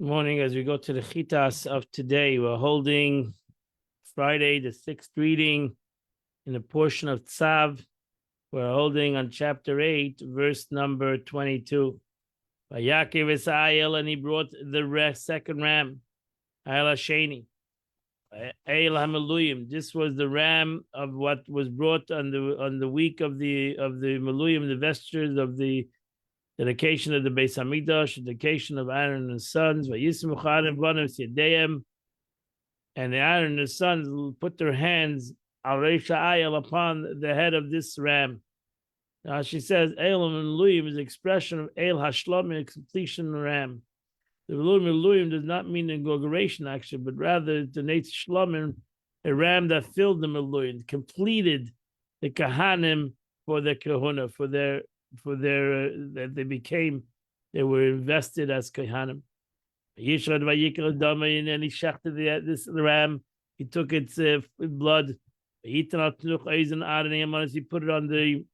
Morning. As we go to the Chitas of today, we're holding Friday, the sixth reading in the portion of Tzav. We're holding on chapter 8, verse number 22. Vayakev Esayel, and he brought the second ram, Ayla Sheni. Eil Hameluyim. This was the ram of what was brought on the week of the Meluyim, the vestures of the dedication of the Beis Hamikdash, dedication of Aaron and his sons. And Aaron and his sons put their hands upon the head of this ram. Now she says, Eilam and Luyim is an expression of Eil Hashlam, completion ram. The Luyim does not mean inauguration, actually, but rather the Neit Shlomin, a ram that filled the Meluyim, completed the Kahanim for their Kahuna, for their that they were invested as Kohanim. And he shechted this ram. He took its blood. He put it on the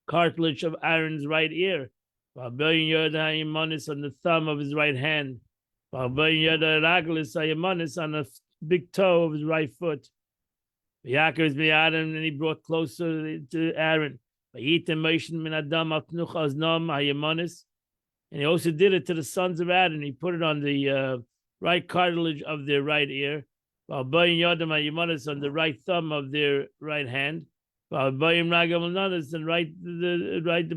cartilage of Aaron's right ear, on the thumb of his right hand, on the big toe of his right foot. And he brought closer to Aaron. And he also did it to the sons of Aaron. He put it on the right cartilage of their right ear, on the right thumb of their right hand, and the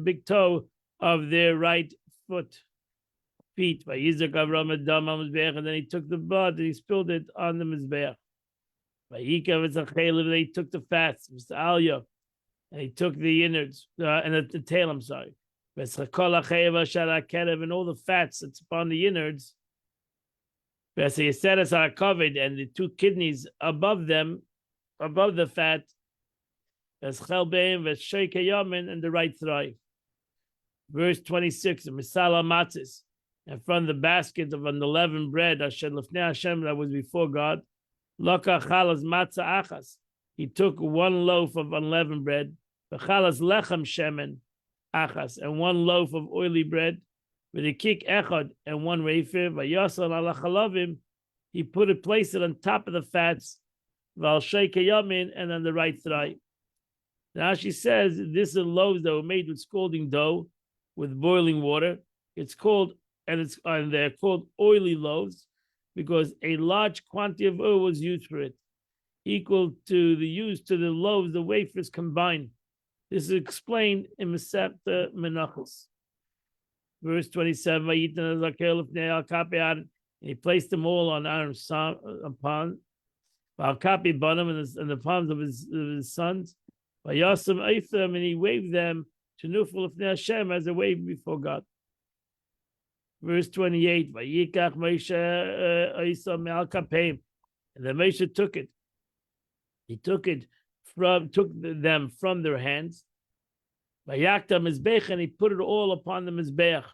big toe of their right feet. And then he took the blood and he spilled it on the mizbeach. He took the fats, Mr. Aliyah, and he took the innards and the tail. I'm sorry, and all the fats that's upon the innards. And the two kidneys above them, above the fat, and the right thigh. Verse 26, and from the basket of unleavened bread, Hashem that was before God, he took one loaf of unleavened bread, and one loaf of oily bread, with a kik echad and one wafer, he placed it on top of the fats, and on the right thigh. Now she says this are loaves that were made with scalding dough, with boiling water. And they're called oily loaves because a large quantity of oil was used for it, equal to the use to the loaves, the wafers combined. This is explained in Masechta Menachos. Verse 27, and he placed them all on Aaron's palm, and the palms of his sons. And he waved them to Nufel of Hashem as a wave before God. Verse 28, and then Moshe took it. He took them from their hands. And he put it all upon the mizbeach.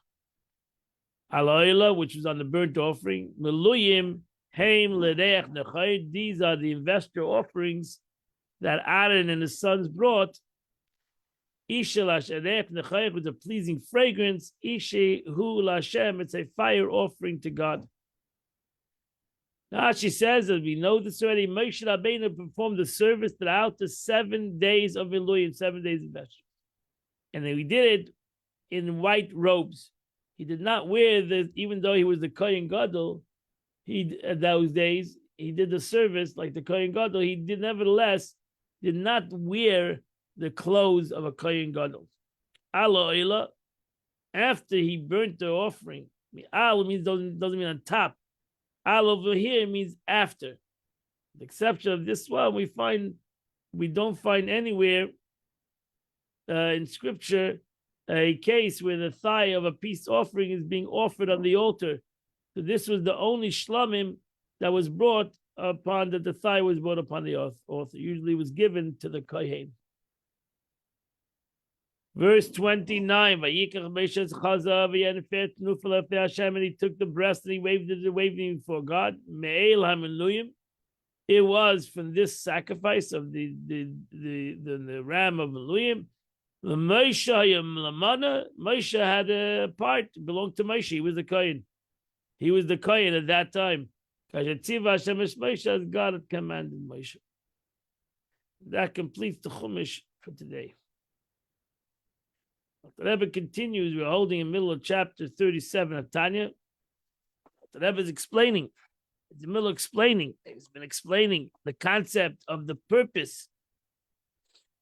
Aloila, which was on the burnt offering. Meluyim heim l'reich nechayid. These are the investor offerings that Aaron and his sons brought. Ishe l'asherech nechayid with a pleasing fragrance. Ishe hu l'Hashem. It's a fire offering to God. Now she says, as we know this already, Moshe Rabbeinu performed the service throughout the 7 days of Eluyim, 7 days of Vesher. And then he did it in white robes. He did not wear even though he was the Kohen Gadol, those days, he did the service like the Kohen Gadol. He nevertheless did not wear the clothes of a Kohen Gadol. Aloila, after he burnt the offering, al means doesn't mean on top. Al over here means after. The exception of this one, we don't find anywhere in scripture a case where the thigh of a peace offering is being offered on the altar. So this was the only shlamim that was brought upon, that the thigh was brought upon the altar. Usually was given to the kohen. Verse 29, and he took the breast and he waved it before God. It was from this sacrifice of the ram of Meluyim. Moshe had a part, belonged to Moshe. He was the kohen. He was the Kohen at that time. Kashetziva Hashem es Moshe, as God had commanded Moshe. That completes the Chumash for today. The Rebbe continues. We're holding in the middle of chapter 37 of Tanya. The Rebbe is explaining. It's the middle of explaining. He's been explaining the concept of the purpose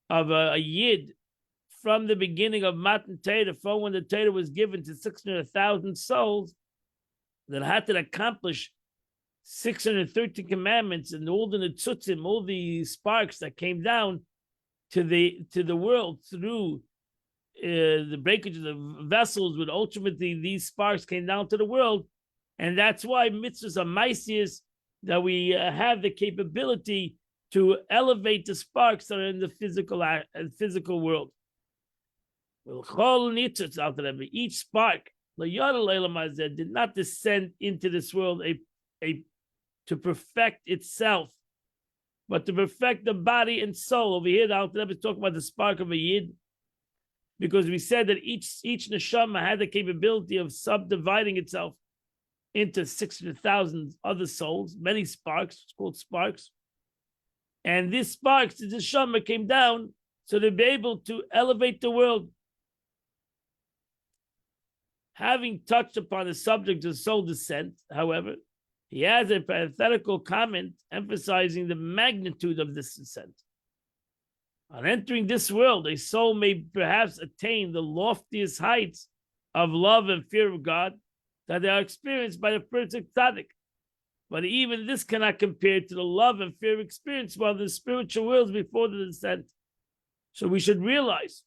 of a Yid from the beginning of Matan Torah, from when the Torah was given to 600,000 souls that had to accomplish 613 commandments and all the netzutzim, all the sparks that came down to the world through the breakage of the vessels, with ultimately these sparks came down to the world. And that's why mitzvahs are maisias, that we have the capability to elevate the sparks that are in the physical world. Each spark did not descend into this world to perfect itself, but to perfect the body and soul. Over here, the Alter Rebbe is talking about the spark of a Yid, because we said that each neshama had the capability of subdividing itself into 600,000 other souls, many sparks, it's called sparks. And these sparks, the neshama came down so to be able to elevate the world. Having touched upon the subject of soul descent, however, he has a parenthetical comment emphasizing the magnitude of this descent. On entering this world, a soul may perhaps attain the loftiest heights of love and fear of God that they are experienced by the perfect tzaddik. But even this cannot compare to the love and fear experienced by the spiritual worlds before the descent. So we should realize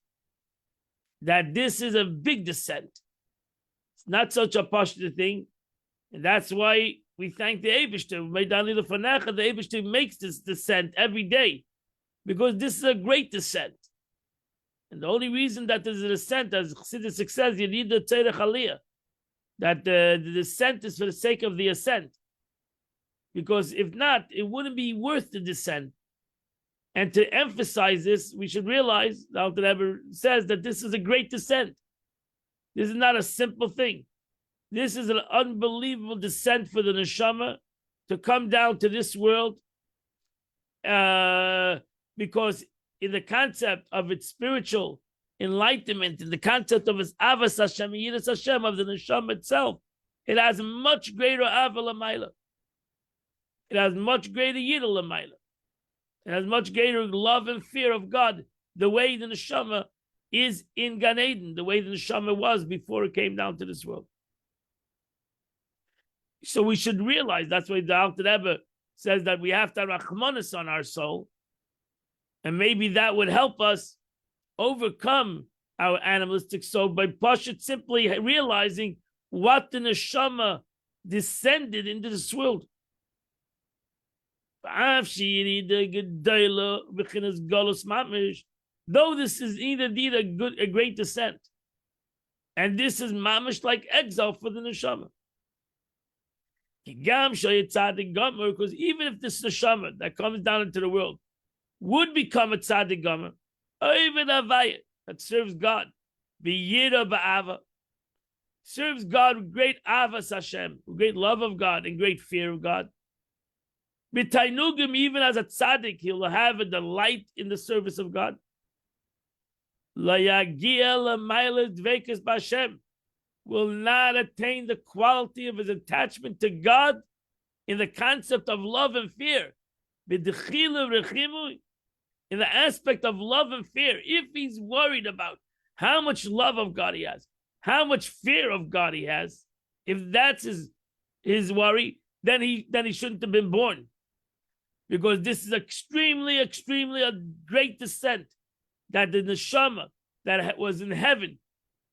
that this is a big descent. It's not such a pashut thing. And that's why we thank the Eibishter. The Eibishter makes this descent every day, because this is a great descent. And the only reason that there's a descent, as Chassidus says, you need the Tzedek Aliyah, that the descent is for the sake of the ascent. Because if not, it wouldn't be worth the descent. And to emphasize this, we should realize, the Alter Rebbe says, that this is a great descent. This is not a simple thing. This is an unbelievable descent for the neshama to come down to this world, because in the concept of its spiritual enlightenment, in the concept of its avas Hashem, yiras Hashem, of the neshama itself, it has much greater ava l'mayla. It has much greater yira l'mayla. It has much greater love and fear of God, the way the neshama is in Gan Eden, the way the neshama was before it came down to this world. So we should realize, that's why the Alter Rebbe says that we have to have rachmanis on our soul, and maybe that would help us overcome our animalistic soul by pashut simply realizing what the neshama descended into this world. Though this is indeed a great descent, and this is mamish like exile for the neshama. Because even if this neshama that comes down into the world would become a tzaddik gomer, or even a vayit that serves God, b'yira ba'ava, serves God with great avas Hashem, with great love of God and great fear of God. B'tainugim, even as a tzaddik, he'll have a delight in the service of God. Layagia l'mayla dveikus b'Hashem, will not attain the quality of his attachment to God in the concept of love and fear. In the aspect of love and fear, if he's worried about how much love of God he has, how much fear of God he has, if that's his worry, then he shouldn't have been born. Because this is extremely a great descent, that the neshama that was in heaven,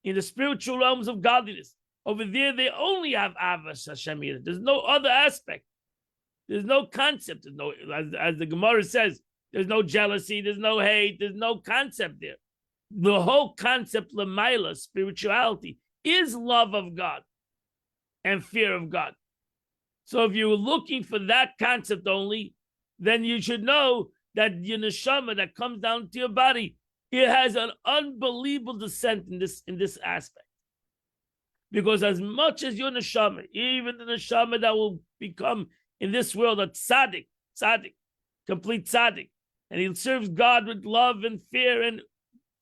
in the spiritual realms of godliness, over there they only have avas Hashem. There's no other aspect. There's no concept. There's no, as the Gemara says, there's no jealousy, there's no hate, there's no concept there. The whole concept, l'mayla, spirituality, is love of God and fear of God. So if you're looking for that concept only, then you should know that your neshama that comes down to your body, it has an unbelievable descent in this aspect. Because as much as your neshama, even the neshama that will become in this world a tzaddik, complete tzaddik, and he serves God with love and fear and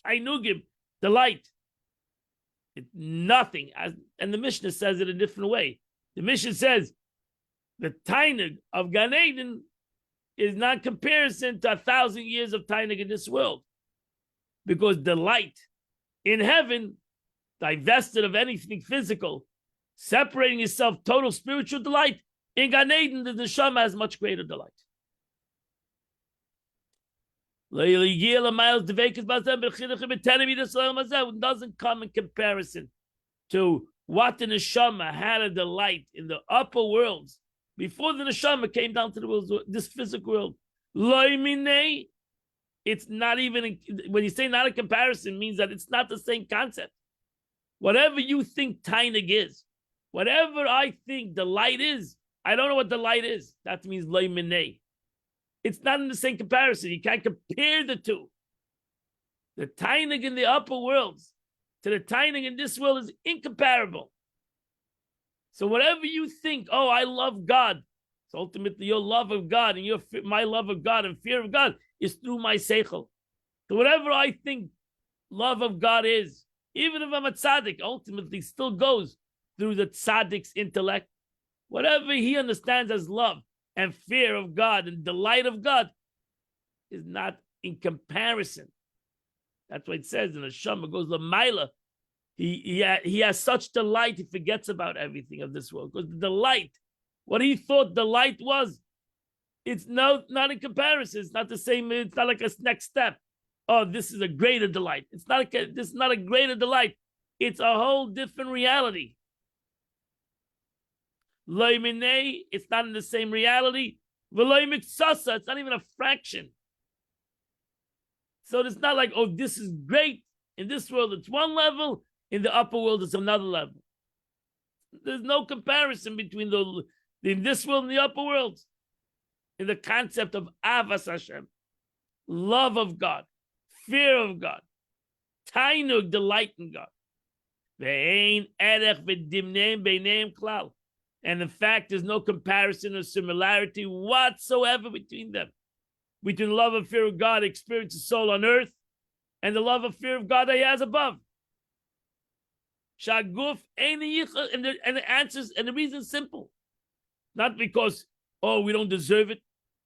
ainugim, delight. It's nothing. And the Mishnah says it a different way. The Mishnah says the tainug of Gan Eden is not comparison to 1,000 years of tainug in this world. Because delight in heaven, divested of anything physical, separating yourself, total spiritual delight, in Gan Eden, the neshama has much greater delight. It doesn't come in comparison to what the neshama had a delight in the upper worlds before the neshama came down to the world, this physical world. It's not even, when you say not a comparison, means that it's not the same concept. Whatever you think tainug is, whatever I think the light is, I don't know what the light is. That means loy minei. It's not in the same comparison. You can't compare the two. The tainug in the upper worlds to the tainug in this world is incomparable. So whatever you think, oh, I love God. So ultimately your love of God and my love of God and fear of God is through my seichel. So whatever I think love of God is, even if I'm a tzaddik, ultimately still goes through the tzaddik's intellect. Whatever he understands as love and fear of God and delight of God is not in comparison. That's what it says in the Shema goes Lamaila. He has such delight, he forgets about everything of this world. Because the delight, what he thought delight was, it's not in comparison. It's not the same. It's not like a next step. Oh, this is a greater delight. This is not a greater delight. It's a whole different reality. Loy minei, it's not in the same reality. V'loy miksasa, it's not even a fraction. So it's not like, oh, this is great. In this world, it's one level. In the upper world, it's another level. There's no comparison between in this world and the upper world. In the concept of Avas Hashem, love of God, fear of God, tainug, delight in God. Ve'ein erech v'dimneim beineim klal. And in fact, there's no comparison or similarity whatsoever between them. Between the love and fear of God, experiences soul on earth, and the love and fear of God that he has above. Shaguf and the answers, and the reason is simple. Not because, oh, we don't deserve it.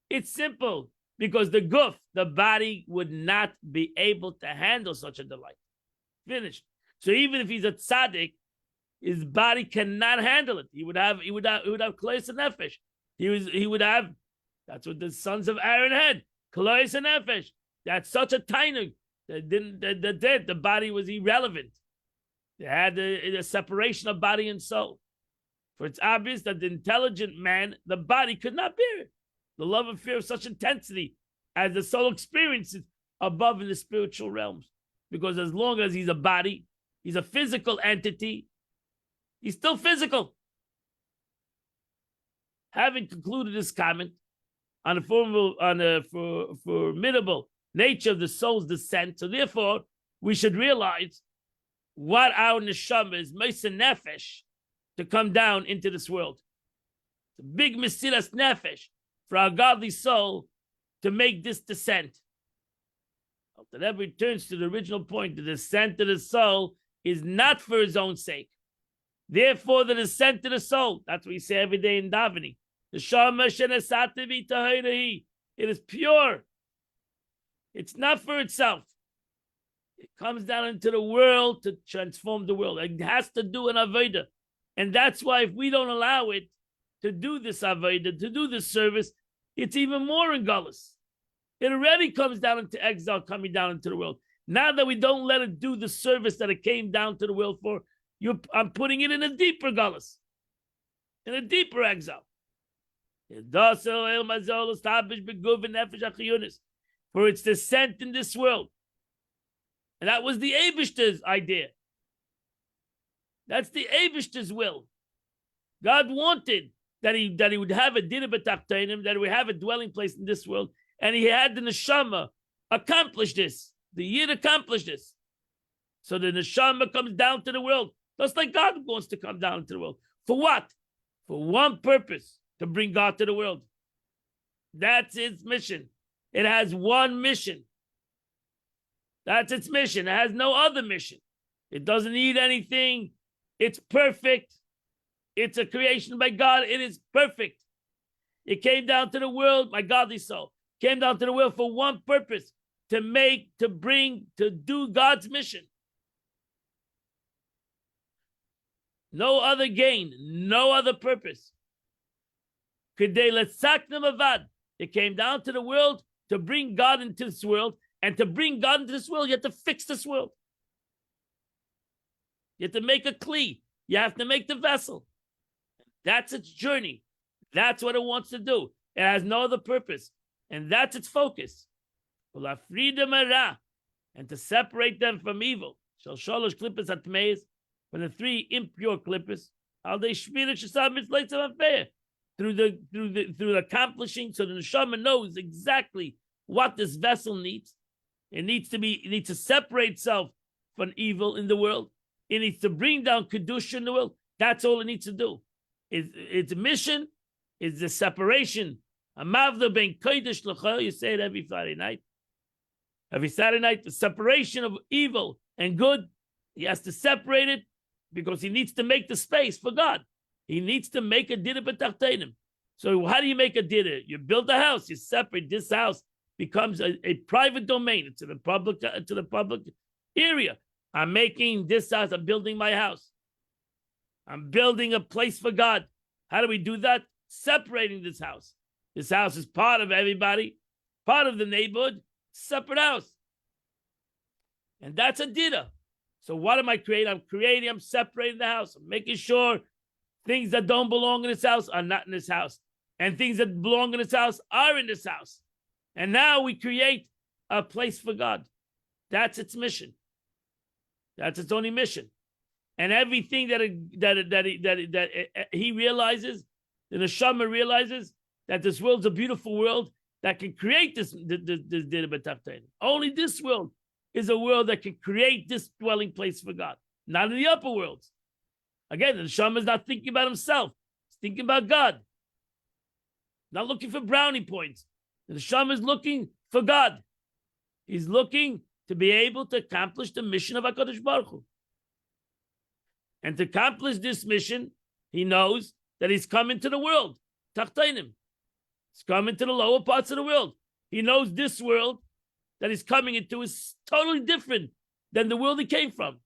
It's simple. Because the guf, the body, would not be able to handle such a delight. Finished. So even if he's a tzaddik, his body cannot handle it. He would have klois and nefesh. He would have, that's what the sons of Aaron had, klois and nefesh. That's such a tainug that the body was irrelevant. They had a separation of body and soul. For it's obvious that the intelligent man, the body could not bear it. The love and fear of such intensity as the soul experiences above in the spiritual realms. Because as long as he's a body, he's a physical entity, he's still physical. Having concluded this comment on the formidable nature of the soul's descent, so therefore we should realize what our neshama is, Mesa Nefesh, to come down into this world. It's a big Mesilas Nefesh for our godly soul to make this descent. The Rebbe returns to the original point. The descent of the soul is not for his own sake. Therefore, the descent of the soul, that's what we say every day in davening. It is pure. It's not for itself. It comes down into the world to transform the world. It has to do an avodah. And that's why if we don't allow it to do this avodah, to do this service, it's even more in gullus. It already comes down into exile, coming down into the world. Now that we don't let it do the service that it came down to the world for, I'm putting it in a deeper gullus, in a deeper exile. For its descent in this world. And that was the Eibishter's idea. That's the Eibishter's will. God wanted that he would have a dinner b'tachteinim, that he would have a dwelling place in this world, and he had the neshama accomplish this. The Yid accomplished this. So the neshama comes down to the world Just like God wants to come down into the world. For what? For one purpose, to bring God to the world. That's its mission. It has one mission. That's its mission. It has no other mission. It doesn't need anything. It's perfect. It's a creation by God. It is perfect. It came down to the world, my godly soul, came down to the world for one purpose, to do God's mission. No other gain, no other purpose. It came down to the world to bring God into this world, and to bring God into this world, you have to fix this world. You have to make a kli. You have to make the vessel. That's its journey. That's what it wants to do. It has no other purpose. And that's its focus. And to separate them from evil. From the three impure clippers. Through the accomplishing, so the neshama knows exactly what this vessel needs. It needs to separate itself from evil in the world. It needs to bring down kedusha in the world. That's all it needs to do. Its mission is the separation. Amavda ben kodesh l'cha. You say it every Friday night. Every Saturday night, the separation of evil and good. He has to separate it because he needs to make the space for God. He needs to make a dira b'tachtenim. So how do you make a dira? You build a house. You separate this house. Becomes a private domain. It's to the public area. I'm making this house. I'm building my house. I'm building a place for God. How do we do that? Separating this house. This house is part of everybody, part of the neighborhood, separate house. And that's a dira. So what am I creating? I'm separating the house. I'm making sure things that don't belong in this house are not in this house. And things that belong in this house are in this house. And now we create a place for God. That's its mission. That's its only mission. And everything that he realizes, the neshama realizes that this world's a beautiful world that can create this. Only this world is a world that can create this dwelling place for God. Not in the upper worlds. Again, the neshama is not thinking about himself. He's thinking about God. Not looking for brownie points. The neshama is looking for God. He's looking to be able to accomplish the mission of HaKadosh Baruch Hu. And to accomplish this mission, he knows that he's coming to the world. Tachtainim. He's coming to the lower parts of the world. He knows this world that he's coming into is totally different than the world he came from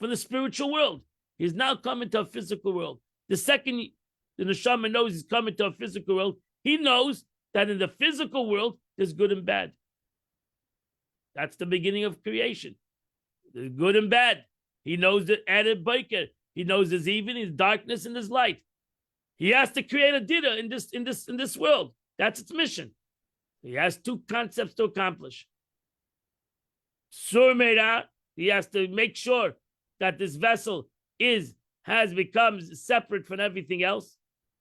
the spiritual world. He's now coming to a physical world. The second the neshama knows he's coming to a physical world, he knows that in the physical world, there's good and bad. That's the beginning of creation. There's good and bad. He knows the added biker. He knows there's even, there's darkness, and there's light. He has to create a dira in this world. That's its mission. He has two concepts to accomplish. Surmeira, he has to make sure that this vessel becomes separate from everything else.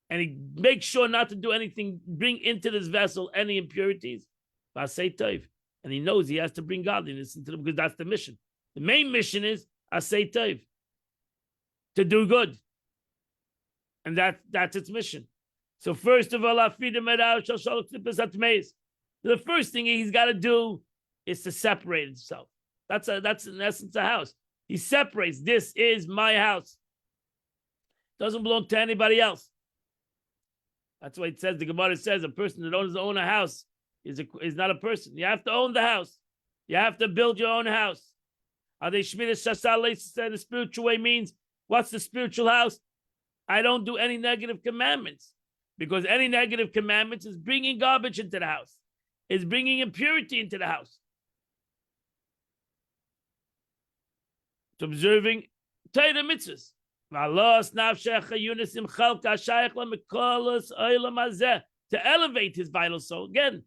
And he makes sure not to do anything, bring into this vessel any impurities. Asay Tov. And he knows he has to bring godliness into them because that's the mission. The main mission is Asay Tov, to do good. And that's its mission. So first of all, the first thing he's got to do is to separate himself. That's in essence a house. He separates. This is my house. Doesn't belong to anybody else. That's why it says, the Gemara says, a person that owns a house is not a person. You have to own the house. You have to build your own house. The spiritual way means, what's the spiritual house? I don't do any negative commandments, because any negative commandments is bringing garbage into the house. Is bringing impurity into the house. To observing Torah mitzvahs. To elevate his vital soul. Again,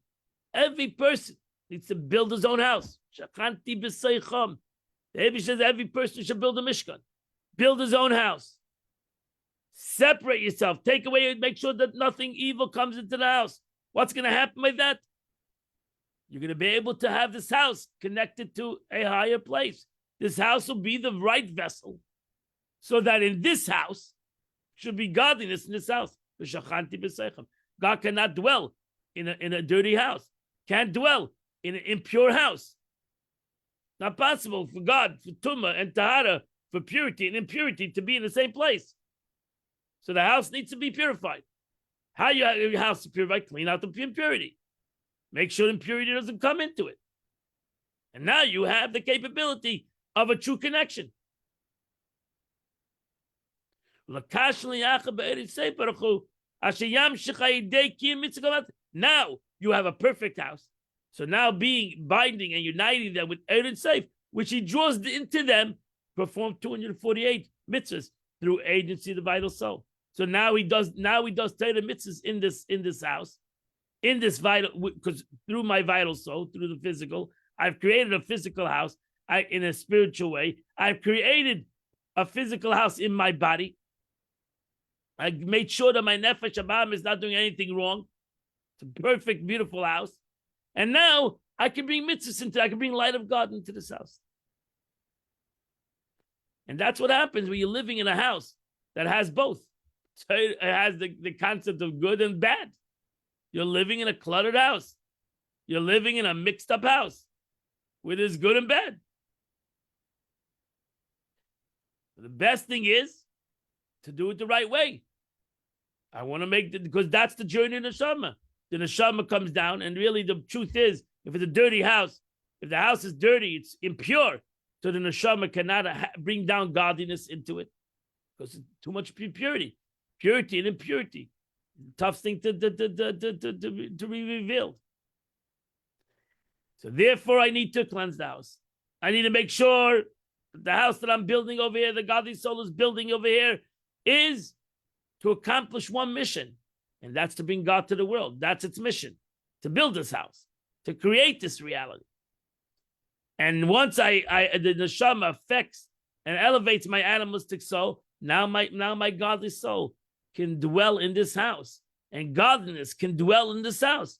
every person needs to build his own house. The Rebbe says every person should build a mishkan. Build his own house. Separate yourself. Take away, make sure that nothing evil comes into the house. What's going to happen with that? You're going to be able to have this house connected to a higher place. This house will be the right vessel so that in this house should be godliness in this house. God cannot dwell in a dirty house. Can't dwell in an impure house. Not possible for God, for Tumah and Tahara, for purity and impurity to be in the same place. So the house needs to be purified. How you have your house purified? Clean out the impurity. Make sure impurity doesn't come into it. And now you have the capability of a true connection. Now you have a perfect house. So now binding and uniting them with Eretz Seif, which he draws into them, perform 248 mitzvahs through agency of the vital soul. So now he does Torah mitzvahs in this house, in this vital, because through my vital soul, through the physical, I've created a physical house. In a spiritual way, I've created a physical house in my body. I made sure that my nefesh abam is not doing anything wrong. It's a perfect, beautiful house. And now I can bring mitzvahs into it. I can bring light of God into this house. And that's what happens when you're living in a house that has both. So it has the concept of good and bad. You're living in a cluttered house. You're living in a mixed up house where there's good and bad. The best thing is to do it the right way. I want to make because that's the journey of the neshama. The neshama comes down, and really the truth is, if it's a dirty house, if the house is dirty, it's impure. So the neshama cannot bring down godliness into it because it's too much purity and impurity. Tough thing to be revealed. So therefore, I need to cleanse the house. I need to make sure that the house that I'm building over here, the godly soul is building over here, is to accomplish one mission, and that's to bring God to the world. That's its mission, to build this house, to create this reality. And once the neshama affects and elevates my animalistic soul, now my godly soul can dwell in this house, and godliness can dwell in this house.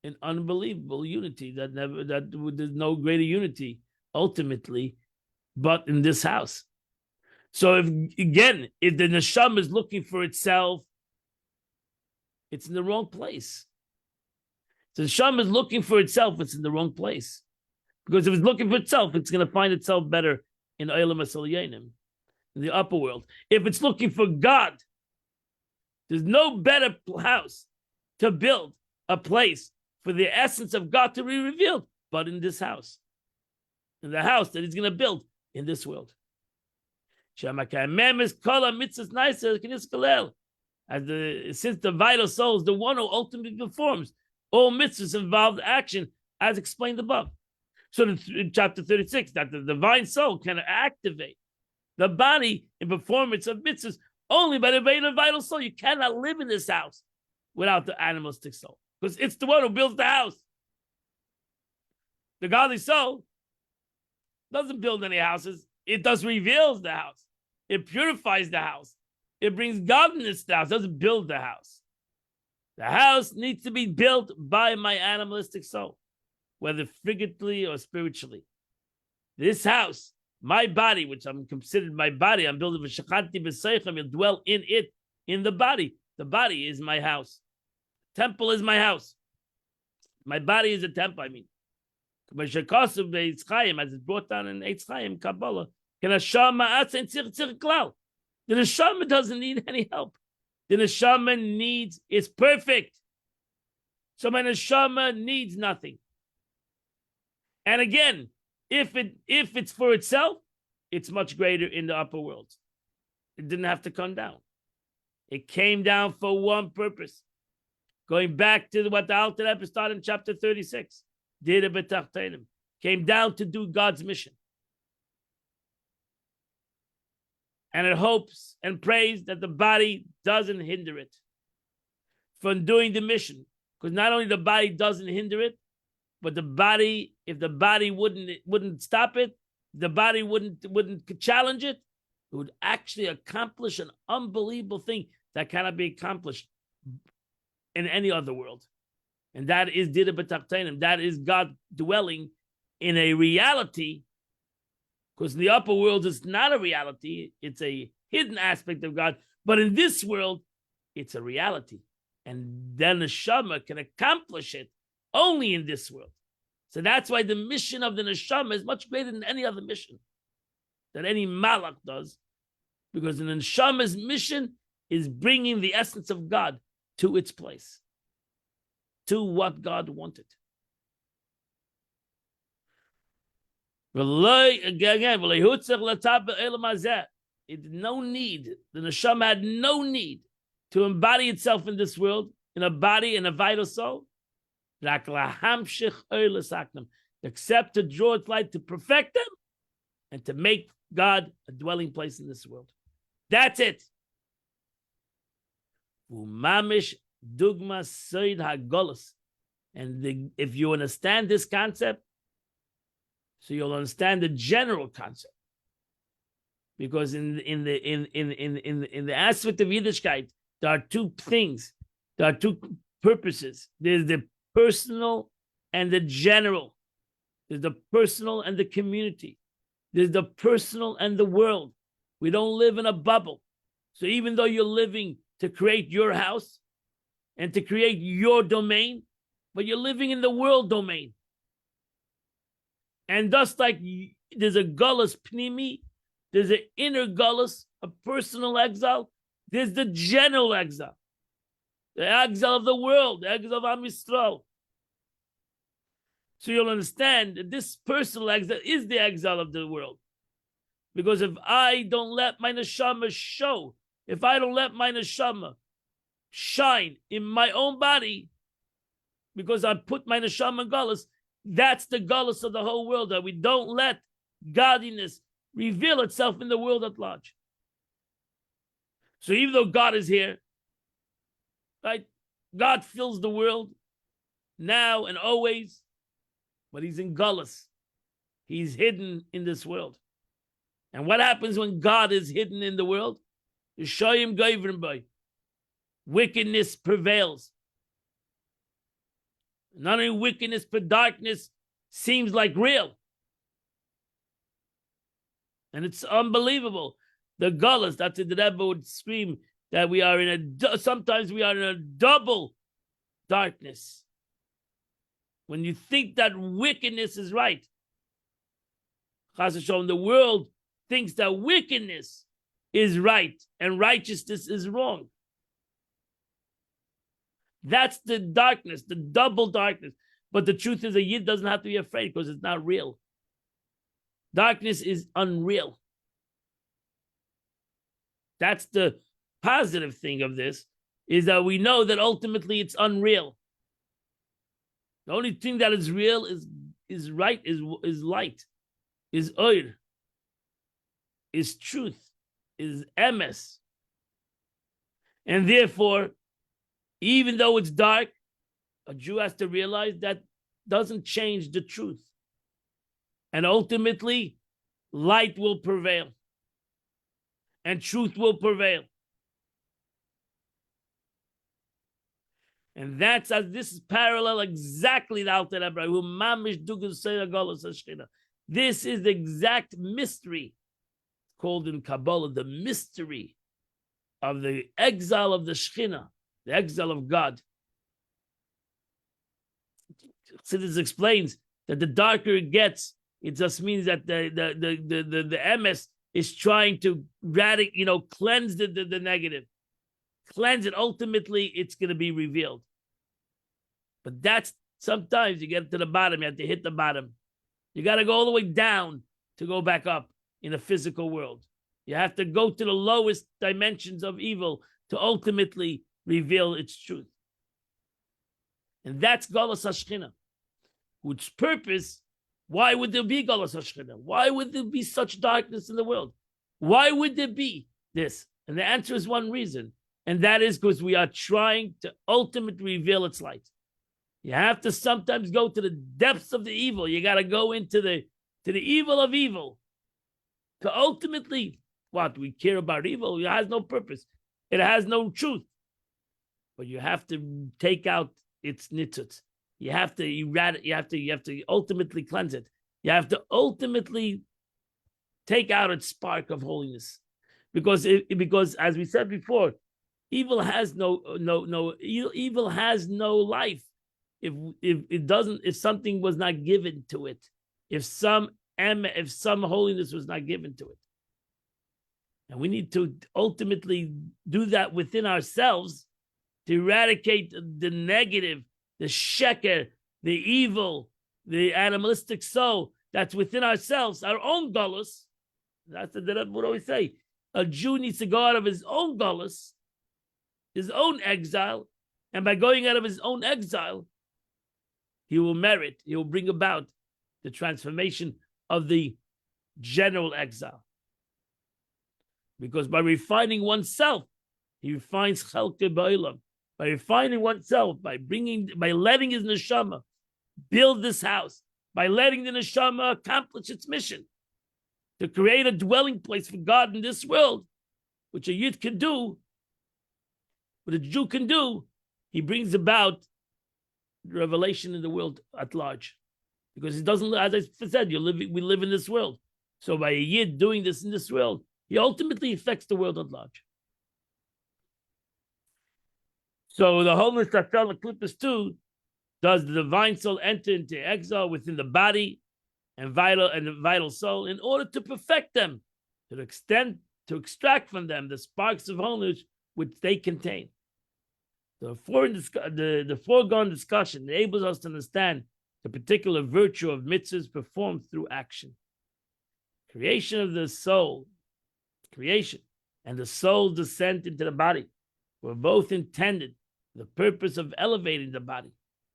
An unbelievable unity that there's no greater unity ultimately, but in this house. So if the neshama is looking for itself, it's in the wrong place. So the neshama is looking for itself, it's in the wrong place. Because if it's looking for itself, it's going to find itself better in Olam Hasalyanim, in the upper world. If it's looking for God, there's no better house to build a place for the essence of God to be revealed, but in this house. In the house that he's going to build in this world. Since the vital soul is the one who ultimately performs all mitzvahs involved action, as explained above. So in chapter 36, that the divine soul can activate the body in performance of mitzvahs only by the vital soul. You cannot live in this house without the animalistic soul, because it's the one who builds the house. The godly soul doesn't build any houses. It just reveals the house. It purifies the house. It brings godliness to the house. It doesn't build the house. The house needs to be built by my animalistic soul, whether figuratively or spiritually. This house, my body, which I'm considered my body, I'm building for Shachanti B'Seichem, you'll dwell in it, in the body. The body is my house. Temple is my house. My body is a temple, I mean. As it's brought down in Eitz Chaim, Kabbalah, the neshama doesn't need any help. The neshama is perfect. So my neshama needs nothing. And again, if it's for itself, it's much greater in the upper world. It didn't have to come down. It came down for one purpose. Going back to what the Alter Rebbe started in chapter 36. Came down to do God's mission. And it hopes and prays that the body doesn't hinder it from doing the mission. Because not only the body doesn't hinder it, but the body, if the body wouldn't stop it, the body wouldn't challenge it, it would actually accomplish an unbelievable thing that cannot be accomplished in any other world. And that is Dira B'Tachteinim. That is God dwelling in a reality Because in the upper world, it's not a reality. It's a hidden aspect of God. But in this world, it's a reality. And then the neshama can accomplish it only in this world. So that's why the mission of the neshama is much greater than any other mission that any malach does. Because the neshama's mission is bringing the essence of God to its place, to what God wanted. Again, it no need. The neshama had no need to embody itself in this world, in a body, in a vital soul, except to draw its light to perfect them and to make God a dwelling place in this world. That's it. Umamish dugma soid hagolus. And if you understand this concept, so you'll understand the general concept. Because in the aspect of Yiddishkeit, there are two things. There are two purposes. There's the personal and the general. There's the personal and the community. There's the personal and the world. We don't live in a bubble. So even though you're living to create your house and to create your domain, but you're living in the world domain. And just like there's a gullus pnimi, there's an inner gullus, a personal exile, there's the general exile. The exile of the world, the exile of Am Yisrael. So you'll understand that this personal exile is the exile of the world. Because if I don't let my neshama show, if I don't let my neshama shine in my own body, because I put my neshama in gullus, that's the gullus of the whole world, that we don't let godliness reveal itself in the world at large. So even though God is here, right? God fills the world now and always, but he's in gullus. He's hidden in this world. And what happens when God is hidden in the world? Yeshayim Gavrim Bay. Wickedness prevails. Not only wickedness, but darkness seems like real. And it's unbelievable. The gullus, that's what the Rebbe would scream, that we are sometimes we are in a double darkness. When you think that wickedness is right, Chas v'sholom, the world thinks that wickedness is right and righteousness is wrong. That's the darkness, the double darkness. But the truth is, a Yid doesn't have to be afraid because it's not real. Darkness is unreal. That's the positive thing of this, is that we know that ultimately it's unreal. The only thing that is real is right, is light, is oir, is truth, is emes. And therefore, even though it's dark, a Jew has to realize that doesn't change the truth. And ultimately, light will prevail. And truth will prevail. And that's as this is parallel exactly to Alter Rebbe, who mamish dugan seira galus hashchina. This is the exact mystery called in Kabbalah the mystery of the exile of the Shechina, the exile of God. Chassidus explains that the darker it gets, it just means that the emes is trying to cleanse the negative, cleanse it. Ultimately, it's going to be revealed. But that's sometimes you get to the bottom, you have to hit the bottom. You got to go all the way down to go back up in the physical world. You have to go to the lowest dimensions of evil to ultimately reveal its truth. And that's Galus HaShechina, whose purpose, why would there be Galus HaShechina? Why would there be such darkness in the world? Why would there be this? And the answer is one reason, and that is because we are trying to ultimately reveal its light. You have to sometimes go to the depths of the evil. You got to go into the evil of evil to ultimately, what? We care about evil. It has no purpose. It has no truth. But you have to take out its nitzutz. You have to eradicate. You have to ultimately cleanse it. You have to ultimately take out its spark of holiness, because as we said before, evil has no life if something was not given to it, if some holiness was not given to it. And we need to ultimately do that within ourselves to eradicate the negative, the sheker, the evil, the animalistic soul that's within ourselves, our own gullus. That's what I would always say. A Jew needs to go out of his own gullus, his own exile, and by going out of his own exile, he will bring about the transformation of the general exile. Because by refining oneself, he refines Chelke Ba'olam. By refining oneself, by letting his neshama build this house, by letting the neshama accomplish its mission to create a dwelling place for God in this world, which a Yid can do, what a Jew can do, he brings about revelation in the world at large. Because he doesn't, as I said, we live in this world. So by a Yid doing this in this world, he ultimately affects the world at large. So the holiness that fell in Klippus too, does the divine soul enter into exile within the body and the vital soul in order to perfect them, to extract from them the sparks of holiness which they contain. The foregone discussion enables us to understand the particular virtue of mitzvahs performed through action. Creation of the soul, and the soul's descent into the body were both intended for the purpose of elevating the body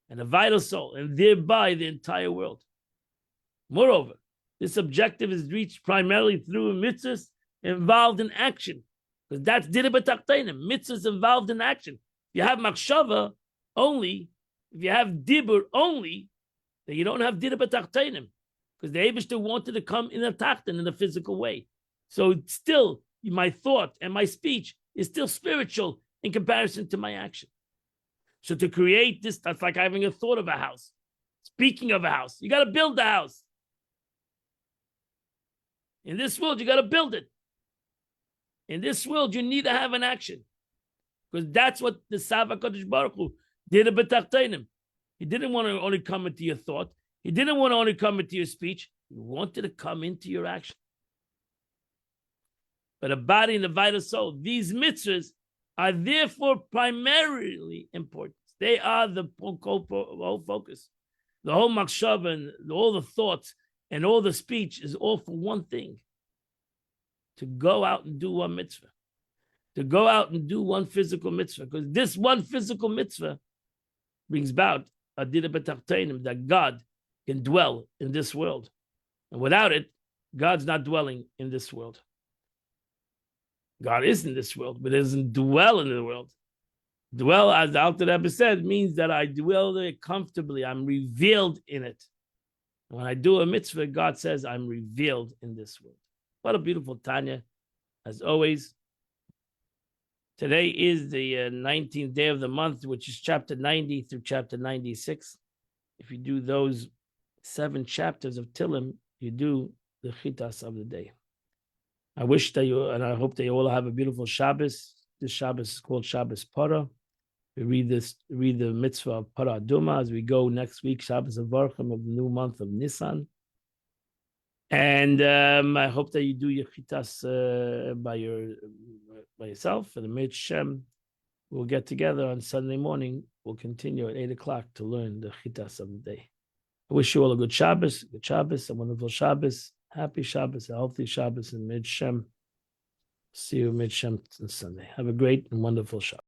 and the vital soul, and thereby the entire world. Moreover, this objective is reached primarily through mitzvahs involved in action, because that's dira b'tachteinim. Mitzvahs involved in action. If you have machshava only, if you have dibur only, then you don't have dira b'tachteinim, because the Eibishter wanted to come in a tachten, in a physical way. So still, my thought and my speech is still spiritual in comparison to my action. So to create this, that's like having a thought of a house. Speaking of a house, you got to build the house. In this world, you got to build it. In this world, you need to have an action. Because that's what the Sava Kodesh Baruch Hu did at B'tachteinim. He didn't want to only come into your thought. He didn't want to only come into your speech. He wanted to come into your action. But the body and the vital soul, these mitzvahs are therefore primarily important. They are the whole focus. The whole machshava and all the thoughts and all the speech is all for one thing: to go out and do one mitzvah, to go out and do one physical mitzvah, because this one physical mitzvah brings about a dira b'tachteinim, that God can dwell in this world, and without it, God's not dwelling in this world. God is in this world, but doesn't dwell in the world. Dwell, as the Alter Rebbe said, means that I dwell there comfortably. I'm revealed in it. And when I do a mitzvah, God says I'm revealed in this world. What a beautiful Tanya, as always. Today is the 19th day of the month, which is chapter 90 through chapter 96. If you do those 7 chapters of Tillim, you do the chitas of the day. I wish that you, and I hope that you all have a beautiful Shabbos. This Shabbos is called Shabbos Para. We read the mitzvah of Para Aduma as we go next week, Shabbos Avarchim of the new month of Nisan. And I hope that you do your chitas by yourself. For the Mit Shem, we'll get together on Sunday morning. We'll continue at 8 o'clock to learn the chitas of the day. I wish you all a good Shabbos, a wonderful Shabbos. Happy Shabbos, a healthy Shabbos in Mid Shem. See you Mid Shem on Sunday. Have a great and wonderful Shabbos.